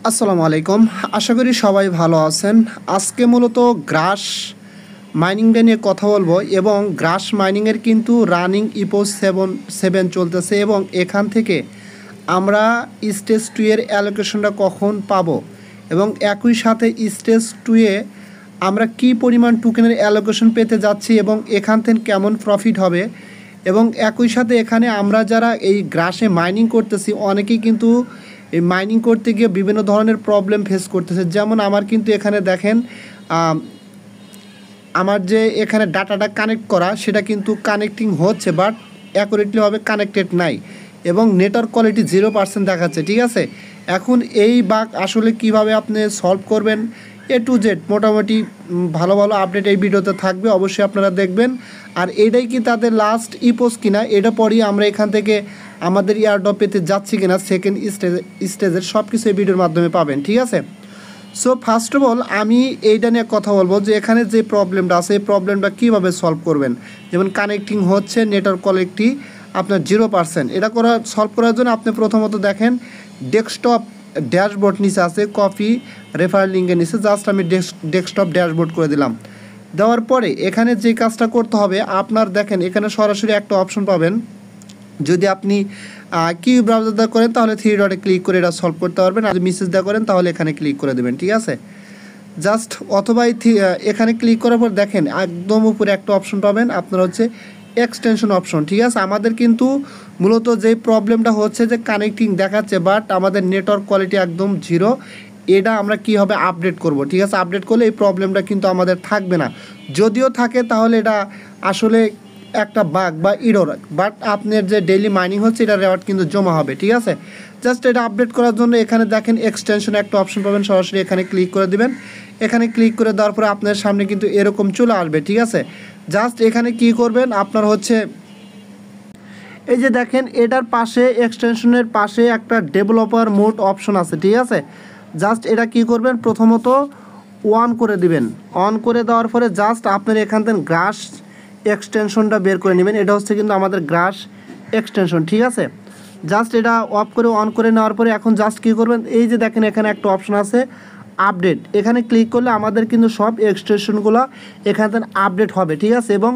আসসালামু আলাইকুম। আশা করি সবাই ভালো আছেন। আজকে মূলত গ্রাস মাইনিংটা নিয়ে কথা বলবো এবং গ্রাস মাইনিংয়ের কিন্তু রানিং ইপোস সেভেন চলতেছে এবং এখান থেকে আমরা স্টেজ 2 এর অ্যালোকেশনটা কখন পাবো এবং একই সাথে স্টেজ 2 এ আমরা কি পরিমাণ টোকেনের অ্যালোকেশন পেতে যাচ্ছি এবং এখান থেকে কেমন প্রফিট হবে এবং একই সাথে এখানে আমরা যারা এই গ্রাসে মাইনিং করতেছি অনেকেই কিন্তু এই মাইনিং করতে গিয়ে বিভিন্ন ধরনের প্রবলেম ফেস করতেছে। যেমন আমার কিন্তু এখানে দেখেন আমার যে এখানে ডাটাটা কানেক্ট করা সেটা কিন্তু কানেক্টিং হচ্ছে বাট অ্যাকুরেটলিভাবে কানেক্টেড নাই এবং নেটওয়ার্ক কোয়ালিটি 0% দেখাচ্ছে। ঠিক আছে, এখন এই বাগ আসলে কিভাবে আপনি সলভ করবেন A to Z মোটামুটি ভালো ভালো আপডেট এই ভিডিওতে থাকবে, অবশ্যই আপনারা দেখবেন। আর এটাই কি তাদের লাস্ট ইপোস কিনা, এটা পরেই আমরা এখান থেকে আমাদের ইয়ারড্রপ পেতে যাচ্ছি কিনা সেকেন্ড স্টেজের সব কিছু এই ভিডিওর মাধ্যমে পাবেন। ঠিক আছে, সো ফার্স্ট অফ অল আমি এইটা নিয়ে কথা বলবো যে এখানে যে প্রবলেমটা আছে এই প্রবলেমটা কীভাবে সলভ করবেন। যেমন কানেক্টিং হচ্ছে, নেটওয়ার্ক কোয়ালিটি আপনার 0%, এটা সলভ করার জন্য আপনি প্রথমত দেখেন ডেস্কটপ ড্যাশবোর্ড নিচে আছে, কপি রেফারেল লিঙ্কের নিচে জাস্ট আমি ডেস্কটপ ড্যাশবোর্ড করে দিলাম। দেওয়ার পরে এখানে যে কাজটা করতে হবে আপনার দেখেন এখানে সরাসরি একটা অপশন পাবেন। যদি আপনি কিউ ব্রাউজার দিয়ে করেন তাহলে 3 ডটে ক্লিক করে এটা সলভ করতে পারবেন, আর যদি মেসেজ দিয়ে করেন তাহলে এখানে ক্লিক করে দেবেন। ঠিক আছে, জাস্ট অথবা এখানে ক্লিক করার পর দেখেন একদম উপরে একটা অপশন পাবেন আপনার হচ্ছে এক্সটেনশন অপশন। ঠিক আছে, আমাদের কিন্তু মূলত যে প্রবলেমটা হচ্ছে যে কানেক্টিং দেখাচ্ছে বাট আমাদের নেটওয়ার্ক কোয়ালিটি একদম 0, এটা আমরা কীভাবে আপডেট করব। ঠিক আছে, আপডেট করলে এই প্রবলেমটা কিন্তু আমাদের থাকবে না, যদিও থাকে তাহলে এটা আসলে একটা বাগ বা ইরর, বাট আপনার যে ডেইলি মাইনিং হচ্ছে এটা রেওয়ার্ড কিন্তু জমা হবে। ঠিক আছে, জাস্ট এটা আপডেট করার জন্য এখানে দেখেন এক্সটেনশন একটা অপশন পাবেন, সরাসরি এখানে ক্লিক করে দিবেন। এখানে ক্লিক করে দেওয়ার পরে আপনার সামনে কিন্তু এরকম চলে আসবে। ঠিক আছে, জাস্ট এখানে কি করবেন আপনার হচ্ছে এই যে দেখেন এটার পাশে এক্সটেনশনের পাশে একটা ডেভেলপার মোড অপশন আছে। ঠিক আছে, জাস্ট এটা কি করবেন প্রথমত অন করে দিবেন। অন করে দেওয়ার পরে জাস্ট আপনার এখান থেকে গ্রাস এক্সটেনশনটা বের করে নেবেন, এটা হচ্ছে কিন্তু আমাদের গ্রাস এক্সটেনশন। ঠিক আছে, জাস্ট এটা অফ করে অন করে নেওয়ার পরে এখন জাস্ট কী করবেন এই যে দেখেন এখানে একটা অপশন আছে আপডেট, এখানে ক্লিক করলে আমাদের কিন্তু সব এক্সটেনশনগুলো এখান থেকে আপডেট হবে। ঠিক আছে, এবং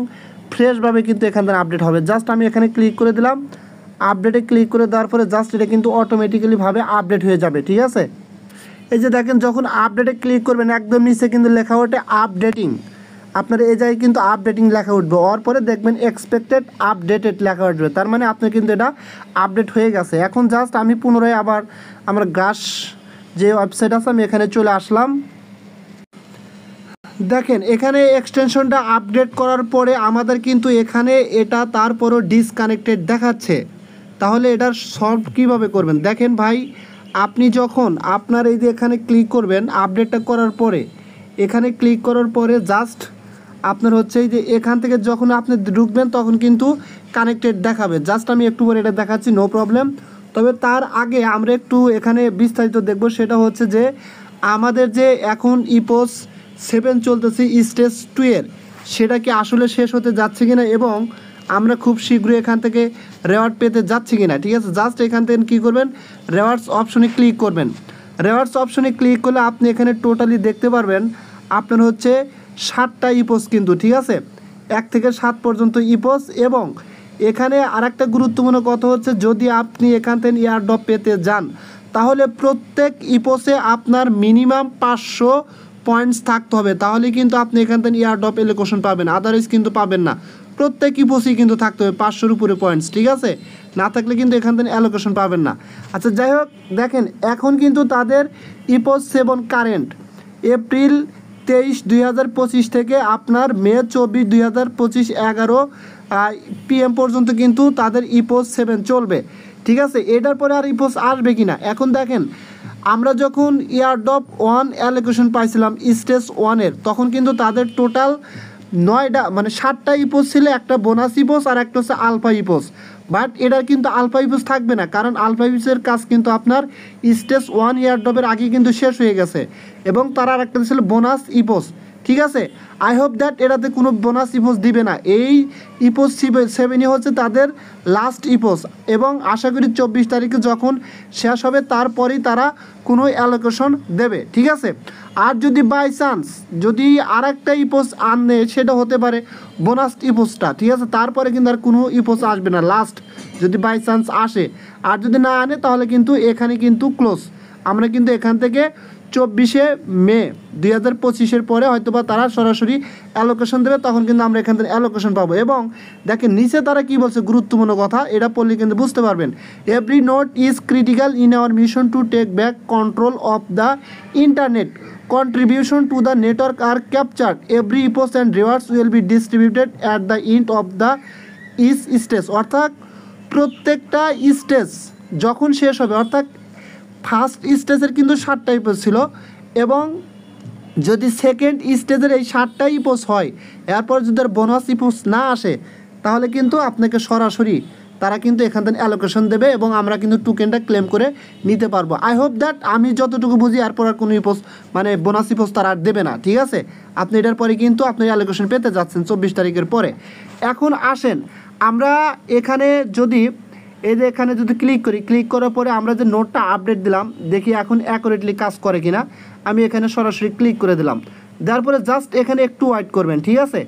ফ্রেশভাবে কিন্তু এখান থেকে আপডেট হবে। জাস্ট আমি এখানে ক্লিক করে দিলাম, আপডেটে ক্লিক করে দেওয়ার পরে জাস্ট এটা কিন্তু অটোমেটিক্যালিভাবে আপডেট হয়ে যাবে। ঠিক আছে, এই যে দেখেন যখন আপডেটে ক্লিক করবেন একদম নিচে কিন্তু লেখা ওঠে আপডেটিং, আপনার এই জায়গায় কিন্তু আপডেটিং লেখা উঠবে, ওর পরে দেখবেন এক্সপেক্টেড আপডেটেড লেখা উঠবে, তার মানে আপনার কিন্তু এটা আপডেট হয়ে গেছে। এখন জাস্ট আমি পুনরায় আবার আমার গ্রাস যে ওয়েবসাইট আছে আমি এখানে চলে আসলাম। দেখেন এখানে এক্সটেনশনটা আপডেট করার পরে আমাদের কিন্তু এখানে এটা তারপরও ডিসকানেক্টেড দেখাচ্ছে। তাহলে এটার সলভ কীভাবে করবেন দেখেন ভাই, আপনি যখন আপনার এই যে এখানে ক্লিক করবেন আপডেটটা করার পরে, এখানে ক্লিক করার পরে জাস্ট আপনার হচ্ছে এই যে এখান থেকে যখন আপনি ঢুকবেন তখন কিন্তু কানেক্টেড দেখাবে। জাস্ট আমি একটু পরে এটা দেখাচ্ছি, নো প্রবলেম। তবে তার আগে আমরা একটু এখানে বিস্তারিত দেখব, সেটা হচ্ছে যে আমাদের যে এখন ইপোস 7 চলতেছে স্টেজ 2 এর, সেটা কি আসলে শেষ হতে যাচ্ছে কিনা এবং আমরা খুব শীঘ্রই এখান থেকে রেওয়ার্ড পেতে যাচ্ছি কিনা। ঠিক আছে, জাস্ট এখান থেকে কী করবেন রেওয়ার্ডস অপশনে ক্লিক করবেন। রেওয়ার্ডস অপশনে ক্লিক করলে আপনি এখানে টোটালি দেখতে পারবেন আপনার হচ্ছে 7টা ইপোস কিন্তু। ঠিক আছে, 1 থেকে 7 পর্যন্ত ইপোস। এবং এখানে আরেকটা গুরুত্বপূর্ণ কথা হচ্ছে যদি আপনি এখান থেকে ইয়ারড্রপ পেতে যান তাহলে প্রত্যেক ইপোসে আপনার মিনিমাম 500 পয়েন্টস থাকতে হবে, তাহলে কিন্তু আপনি এখান থেকে ইয়ারড্রপ এলোকেশন পাবেন, আদারওয়াইজ কিন্তু পাবেন না। প্রত্যেক ইপোসই কিন্তু থাকতে হবে 500-র উপরে পয়েন্টস। ঠিক আছে, না থাকলে কিন্তু এখান থেকে অ্যালোকেশন পাবেন না। আচ্ছা যাই হোক, দেখেন এখন কিন্তু তাদের ইপোস 7 কারেন্ট এপ্রিল 23, 2025 থেকে আপনার মে 24, 2025 11 PM পর্যন্ত কিন্তু তাদের ইপোস 7 চলবে। ঠিক আছে, এটার পরে আর ইপোস আসবে কি না। এখন দেখেন আমরা যখন ইয়ারড্রপ 1 অ্যালোকেশন পাইছিলাম স্টেজ 1-এর তখন কিন্তু তাদের টোটাল 9টা মানে 7টা ইপোস ছিল, একটা বোনাস ইপোস আর একটা হচ্ছে আলফা ইপোস। বাট এটার কিন্তু আলফা ইপোস থাকবে না, কারণ আলফা ইপোসের কাজ কিন্তু আপনার স্টেজ 1 ইয়ারড্রপের আগে কিন্তু শেষ হয়ে গেছে। এবং তার আর একটা ছিল বোনাস ইপোস, ঠিক আছে। আই হোপ দ্যাট এটাতে কোনো বোনাস ইপোস দিবে না। এই ইপোস 7ই হচ্ছে তাদের লাস্ট ইপোস, এবং আশা করি 24 তারিখে যখন শেষ হবে তারপরেই তারা কোনো অ্যালোকেশন দেবে, ঠিক আছে। আর যদি বাই চান্স যদি আর একটা ইপোস আনে, সেটা হতে পারে বোনাস ইপোসটা, ঠিক আছে। তারপরে কিন্তু আর কোনো ইপোস আসবে না লাস্ট, যদি বাই চান্স আসে। আর যদি না আনে তাহলে কিন্তু এখানে কিন্তু ক্লোজ। আমরা কিন্তু এখান থেকে 24শে মে 2025-এর পরে হয়তো বা তারা সরাসরি অ্যালোকেশন দেবে, তখন কিন্তু আমরা এখান থেকে অ্যালোকেশন পাবো। এবং দেখেন নিচে তারা কি বলছে, গুরুত্বপূর্ণ কথা, এটা পড়লে কিন্তু বুঝতে পারবেন। Every note is critical in our mission to take back control of the internet, contribution to the network are captured, every epoch and rewards will be distributed at the end of the each stage। অর্থাৎ প্রত্যেকটা stage যখন শেষ হবে, অর্থাৎ first স্টেজের কিন্তু 7টা EPOS ছিল, এবং যদি সেকেন্ড স্টেজের এই 7টা ইপোস হয়, এরপর যদি আর বোনাস ইপোস না আসে, তাহলে কিন্তু আপনাকে সরাসরি তারা কিন্তু এখান থেকে অ্যালোকেশন দেবে, এবং আমরা কিন্তু টোকেনটা ক্লেম করে নিতে পারবো। আই হোপ দ্যাট আমি যতটুকু বুঝি এরপর আর কোনো ইপোস মানে বোনাস ইপোস তারা আর দেবে না, ঠিক আছে। আপনি এটার পরে কিন্তু আপনি অ্যালোকেশন পেতে যাচ্ছেন 24 তারিখের পরে। এখন আসেন আমরা এখানে যদি এই যে এখানে যদি ক্লিক করার পরে আমরা যে নোটটা আপডেট দিলাম, দেখি এখন অ্যাকুরেটলি কাজ করে কিনা। আমি এখানে সরাসরি ক্লিক করে দিলাম, দেওয়ার পরে জাস্ট এখানে একটু ওয়েট করবেন, ঠিক আছে।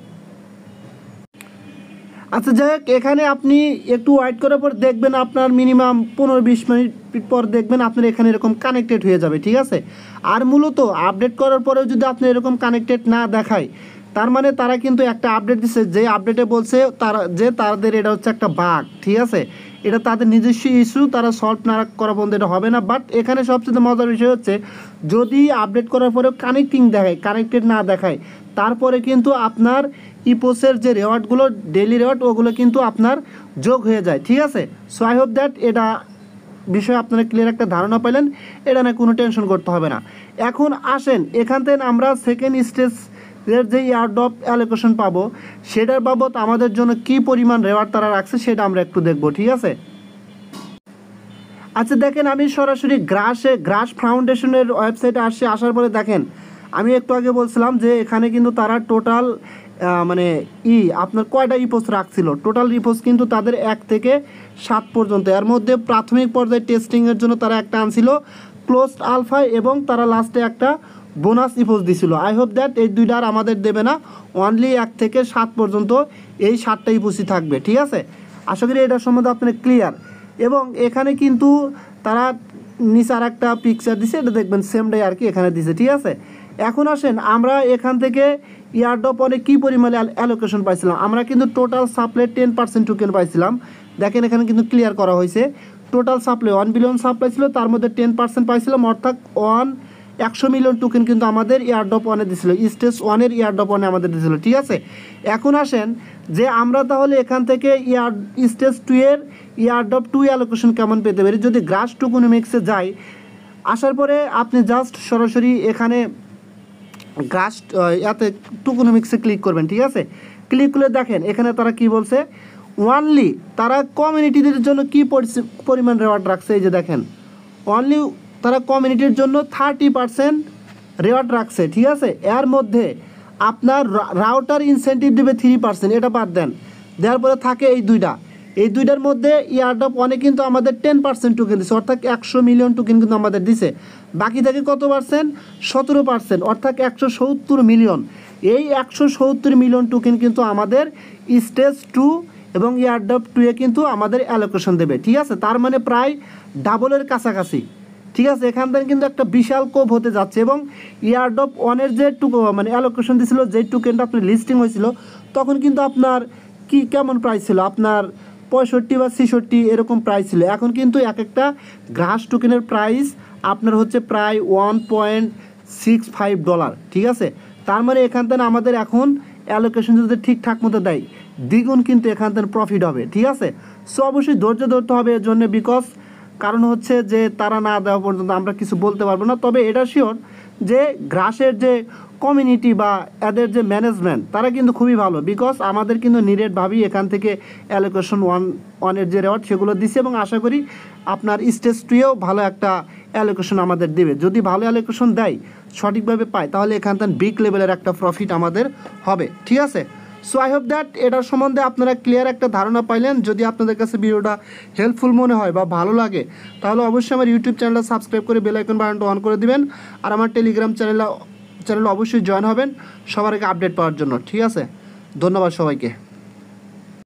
আচ্ছা যাই হোক, এখানে আপনি একটু ওয়েট করার পর দেখবেন আপনার মিনিমাম 15-20 মিনিট পর দেখবেন আপনার এখানে এরকম কানেক্টেড হয়ে যাবে, ঠিক আছে। আর মূলত আপডেট করার পরেও যদি আপনি এরকম কানেক্টেড না দেখায়, তার মানে তারা কিন্তু একটা আপডেট দিচ্ছে, যে আপডেটে বলছে তারা যে তাদের এটা হচ্ছে একটা বাগ, ঠিক আছে। এটা তাদের নিজস্ব ইস্যু, তারা সলভ না করা পর্যন্ত এটা হবে না। বাট এখানে সবচেয়ে মজার বিষয় হচ্ছে, যদি আপডেট করার পরেও কানেক্টেড না দেখায়, তারপরে কিন্তু আপনার ইপোসের যে রেওয়ার্ডগুলো ডেইলি রেওয়ার্ড, ওগুলো কিন্তু আপনার যোগ হয়ে যায়, ঠিক আছে। সো আই হোপ দ্যাট এটা বিষয়ে আপনারা ক্লিয়ার একটা ধারণা পেলেন, এটা না কোনো টেনশন করতে হবে না। এখন আসেন এখান থেকে আমরা সেকেন্ড স্টেজের যে এয়ারড্রপ অ্যালোকেশন পাবো, সেটার বাবদ আমাদের জন্য কি পরিমাণ রেওয়ার্ড তারা রাখছে সেটা আমরা একটু দেখবো, ঠিক আছে। আচ্ছা দেখেন, আমি সরাসরি গ্রাস ফাউন্ডেশনের ওয়েবসাইটে আসার পরে দেখেন, আমি একটু আগে বলছিলাম যে এখানে কিন্তু তারা টোটাল মানে আপনার কয়টা ইপোস রাখছিল, টোটাল ইপোস কিন্তু তাদের 1 থেকে 7 পর্যন্ত। এর মধ্যে প্রাথমিক পর্যায়ে টেস্টিংয়ের জন্য তারা একটা আনছিল ক্লোজড আলফা, এবং তারা লাস্টে একটা বোনাস ইপোস দিছিল। আই হোপ দ্যাট এই দুইটা আর আমাদের দেবে না, অনলি 1 থেকে 7 পর্যন্ত এই 7টা ইপোসই থাকবে, ঠিক আছে। আশা করি এটার সম্বন্ধে আপনার ক্লিয়ার। এবং এখানে কিন্তু তারা নিচে আর একটা পিকচার দিছে, এটা দেখবেন সেমটাই আর কি এখানে দিছে, ঠিক আছে। এখন আসেন আমরা এখান থেকে এয়ারড্রপ অনেক কী পরিমাণে অ্যালোকেশন পাইছিলাম। আমরা কিন্তু টোটাল সাপ্লাই 10% টোকেন পাইছিলাম, দেখেন এখানে কিন্তু ক্লিয়ার করা হয়েছে। টোটাল সাপ্লাই 1 বিলিয়ন সাপ্লাই ছিল, তার মধ্যে 10% পাইছিলাম, অর্থাৎ 100 মিলিয়ন টোকেন কিন্তু আমাদের এয়ারড্রপ 1-এ দিয়েছিল, স্টেজ 1-এর এয়ারড্রপ 1-এ আমাদের দিয়েছিল, ঠিক আছে। এখন আসেন যে আমরা তাহলে এখান থেকে স্টেজ 2-এর এয়ারড্রপ 2 অ্যালোকেশন কেমন পেতে পারি। যদি গ্রাস টোকেনমিক্সে যাই, আসার পরে আপনি জাস্ট সরাসরি এখানে গ্রাস ইয়াতে টোকেনমিক্সে ক্লিক করবেন, ঠিক আছে। ক্লিক করে দেখেন এখানে তারা কি বলছে, অনলি তারা কমিউনিটিদের জন্য কি পরিমাণ রেওয়ার্ড রাখছে। এই যে দেখেন, অনলি তারা কমিউনিটির জন্য 30% রেওয়ার্ড রাখছে, ঠিক আছে। এর মধ্যে আপনার রাউটার ইনসেন্টিভ দেবে 3%, এটা বাদ দেন। দেওয়ার পরে থাকে এই দুইটার মধ্যে এয়ারড্রপ 1-এ কিন্তু আমাদের 10% টোকেন দিছে, অর্থাৎ 100 মিলিয়ন টোকেন কিন্তু আমাদের দিছে। বাকি থাকে কত পার্সেন্ট, 17%, অর্থাৎ 170 মিলিয়ন। এই 170 মিলিয়ন টোকেন কিন্তু আমাদের স্টেজ 2 এবং এয়ারড্রপ 2-এ কিন্তু আমাদের অ্যালোকেশন দেবে, ঠিক আছে। তার মানে প্রায় ডাবলের কাছাকাছি, ঠিক আছে। এখান থেকে কিন্তু একটা বিশাল কোপ হতে যাচ্ছে। এবং এয়ারড্রপ 1-এর যে মানে অ্যালোকেশন দিয়েছিল, যে টোকেনটা আপনার লিস্টিং হয়েছিল, তখন কিন্তু আপনার কেমন প্রাইস ছিল, আপনার 65 বা 66 এরকম প্রাইস ছিল। এখন কিন্তু এক একটা গ্রাস টোকেনের প্রাইস আপনার হচ্ছে প্রায় $1.65, ঠিক আছে। তার মানে এখান থেকে আমাদের এখন অ্যালোকেশন যদি ঠিকঠাক মতো দেয়, দ্বিগুণ কিন্তু এখান থেকে প্রফিট হবে, ঠিক আছে। সো অবশ্যই ধৈর্য ধরতে হবে এর জন্য, বিকজ কারণ হচ্ছে যে তারা না দেওয়া পর্যন্ত আমরা কিছু বলতে পারবো না। তবে এটা শিওর যে গ্রাসের যে কমিউনিটি বা এদের যে ম্যানেজমেন্ট তারা কিন্তু খুবই ভালো, বিকজ আমাদের কিন্তু নিরেটভাবেই এখান থেকে অ্যালোকেশন ওয়ানের যে রেওয়ার্ড সেগুলো দিচ্ছে, এবং আশা করি আপনার স্টেজ টুয়েও ভালো একটা অ্যালোকেশন আমাদের দেবে। যদি ভালো অ্যালোকেশন দেয়, সঠিকভাবে পায়, তাহলে এখান থেকে বিগ লেভেলের একটা প্রফিট আমাদের হবে, ঠিক আছে। সো আই হোপ দ্যাট এটার সম্বন্ধে আপনারা ক্লিয়ার একটা ধারণা পাইলেন। যদি আপনাদের কাছে ভিডিওটা হেল্পফুল মনে হয় বা ভালো লাগে, তাহলে অবশ্যই আমার ইউটিউব চ্যানেলটা সাবস্ক্রাইব করে বেল আইকন বাটনটা অন করে দিবেন, আর আমার টেলিগ্রাম চ্যানেলে অবশ্যই জয়েন হবেন সবার আগে আপডেট পাওয়ার জন্য, ঠিক আছে। ধন্যবাদ সবাইকে।